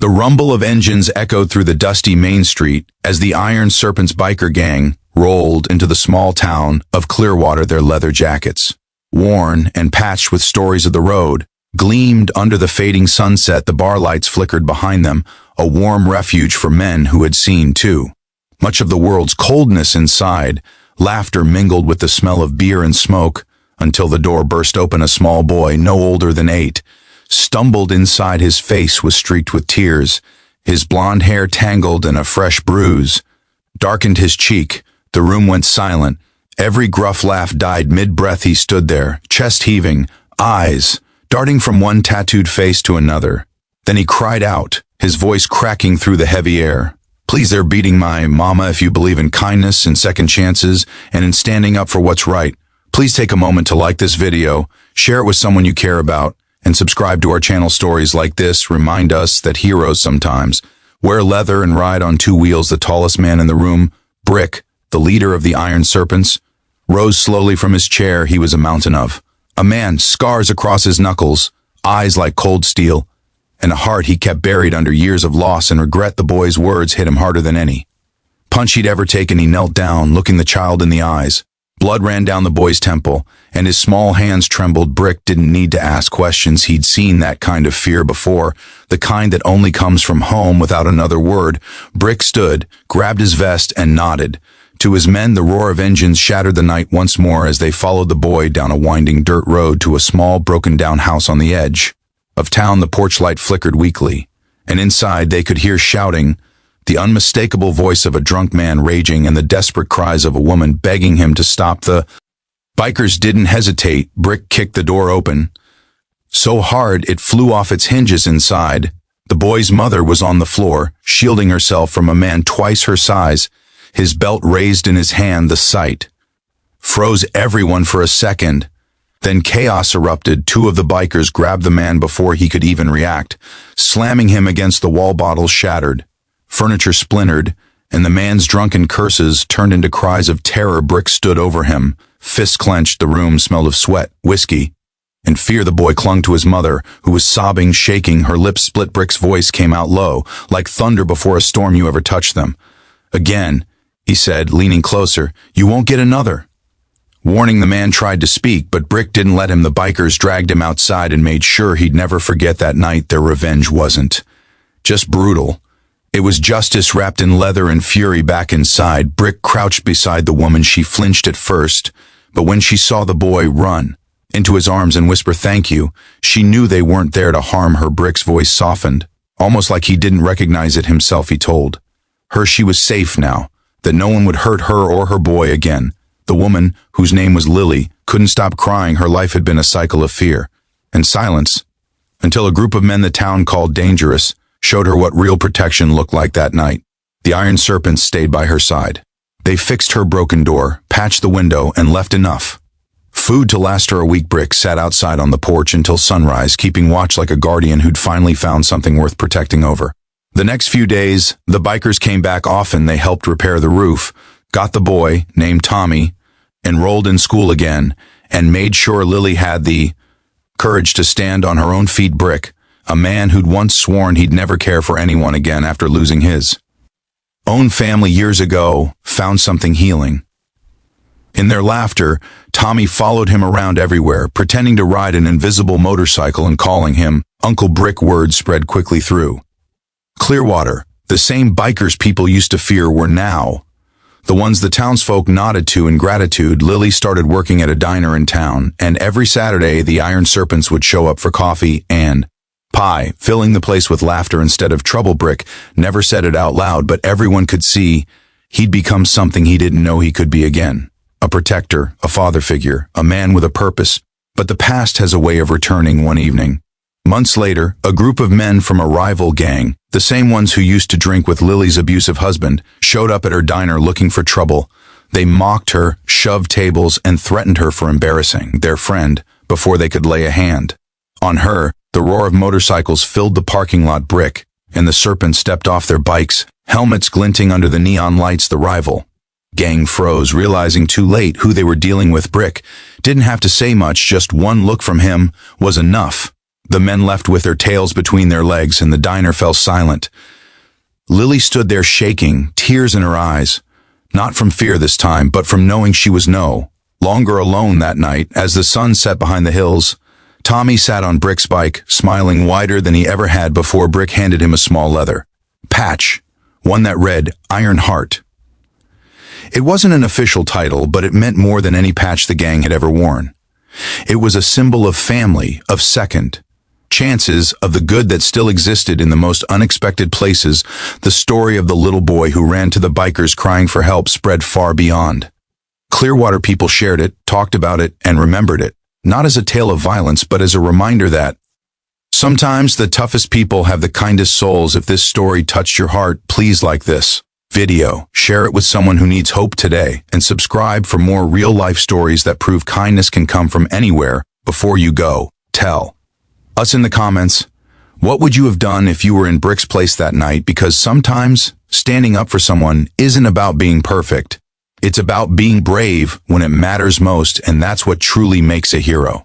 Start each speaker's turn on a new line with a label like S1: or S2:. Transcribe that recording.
S1: The rumble of engines echoed through the dusty main street as the Iron Serpent's biker gang rolled into the small town of Clearwater, their leather jackets. Worn and patched with stories of the road, gleamed under the fading sunset. The bar lights flickered behind them, a warm refuge for men who had seen, too, much of the world's coldness inside. Laughter mingled with the smell of beer and smoke, until the door burst open. A small boy, no older than 8, stumbled inside. His face was streaked with tears. His blonde hair, tangled and a fresh bruise, darkened his cheek. The room went silent. Every gruff laugh died mid-breath. He stood there, chest heaving, eyes darting from one tattooed face to another. Then he cried out, his voice cracking through the heavy air. "Please, they're beating my mama. If you believe in kindness and second chances and in standing up for what's right, please take a moment to like this video, share it with someone you care about, and subscribe to our channel. Stories like this remind us that heroes sometimes wear leather and ride on 2 wheels. The tallest man in the room, Brick, the leader of the Iron Serpents, rose slowly from his chair. He was a mountain of a man, scars across his knuckles, eyes like cold steel, and a heart he kept buried under years of loss and regret. The boy's words hit him harder than any punch he'd ever taken. He knelt down, looking the child in the eyes. Blood ran down the boy's temple, and his small hands trembled. Brick didn't need to ask questions. He'd seen that kind of fear before, the kind that only comes from home. Without another word, Brick stood, grabbed his vest, and nodded. To his men, the roar of engines shattered the night once more as they followed the boy down a winding dirt road to a small, broken-down house on the edge of town. The porch light flickered weakly, and inside they could hear shouting, the unmistakable voice of a drunk man raging, and the desperate cries of a woman begging him to stop. The bikers didn't hesitate. Brick kicked the door open so hard it flew off its hinges. Inside, the boy's mother was on the floor, shielding herself from a man twice her size, his belt raised in his hand. The sight froze everyone for a second. Then chaos erupted. 2 of the bikers grabbed the man before he could even react, slamming him against the wall. Bottles shattered, furniture splintered, and the man's drunken curses turned into cries of terror. Brick stood over him, fists clenched. The room smelled of sweat, whiskey, and fear. The boy clung to his mother, who was sobbing, shaking. Her lips split. Brick's voice came out low, like thunder before a storm. "You ever touch them again," he said, leaning closer, "you won't get another." Warning, the man tried to speak, but Brick didn't let him. The bikers dragged him outside and made sure he'd never forget that night. Their revenge wasn't just brutal. It was justice wrapped in leather and fury. Back inside, Brick crouched beside the woman. She flinched at first, but when she saw the boy run into his arms and whisper, "Thank you," she knew they weren't there to harm her. Brick's voice softened, almost like he didn't recognize it himself. He told her she was safe now, that no one would hurt her or her boy again. The woman, whose name was Lily, couldn't stop crying. Her life had been a cycle of fear and silence, until a group of men the town called dangerous showed her what real protection looked like that night. The Iron Serpents stayed by her side. They fixed her broken door, patched the window, and left enough food to last her a week. Brick sat outside on the porch until sunrise, keeping watch like a guardian who'd finally found something worth protecting over. The next few days, the bikers came back often. They helped repair the roof, got the boy, named Tommy, enrolled in school again, and made sure Lily had the courage to stand on her own feet. Brick, a man who'd once sworn he'd never care for anyone again after losing his own family years ago, found something healing. In their laughter, Tommy followed him around everywhere, pretending to ride an invisible motorcycle and calling him Uncle Brick. Word spread quickly through Clearwater. The same bikers people used to fear were now the ones the townsfolk nodded to in gratitude. Lily started working at a diner in town, and every Saturday the Iron Serpents would show up for coffee and pie, filling the place with laughter instead of trouble. Brick never said it out loud, but everyone could see he'd become something he didn't know he could be again. A protector, a father figure, a man with a purpose. But the past has a way of returning. One evening, months later, a group of men from a rival gang, the same ones who used to drink with Lily's abusive husband, showed up at her diner looking for trouble. They mocked her, shoved tables, and threatened her for embarrassing their friend before they could lay a hand on her. The roar of motorcycles filled the parking lot. Brick and the Serpents stepped off their bikes, helmets glinting under the neon lights. The rival gang froze, realizing too late who they were dealing with. Brick didn't have to say much, just one look from him was enough. The men left with their tails between their legs, and the diner fell silent. Lily stood there shaking, tears in her eyes, not from fear this time, but from knowing she was no longer alone that night. As the sun set behind the hills, Tommy sat on Brick's bike, smiling wider than he ever had before. Brick handed him a small leather patch, one that read Iron Heart. It wasn't an official title, but it meant more than any patch the gang had ever worn. It was a symbol of family, of second chances, of the good that still existed in the most unexpected places. The story of the little boy who ran to the bikers crying for help spread far beyond. Clearwater people shared it, talked about it, and remembered it, not as a tale of violence, but as a reminder that sometimes the toughest people have the kindest souls. If this story touched your heart, please like this video, share it with someone who needs hope today, and subscribe for more real-life stories that prove kindness can come from anywhere. Before you go, tell us in the comments, what would you have done if you were in Brick's place that night? Because sometimes standing up for someone isn't about being perfect. It's about being brave when it matters most, and that's what truly makes a hero.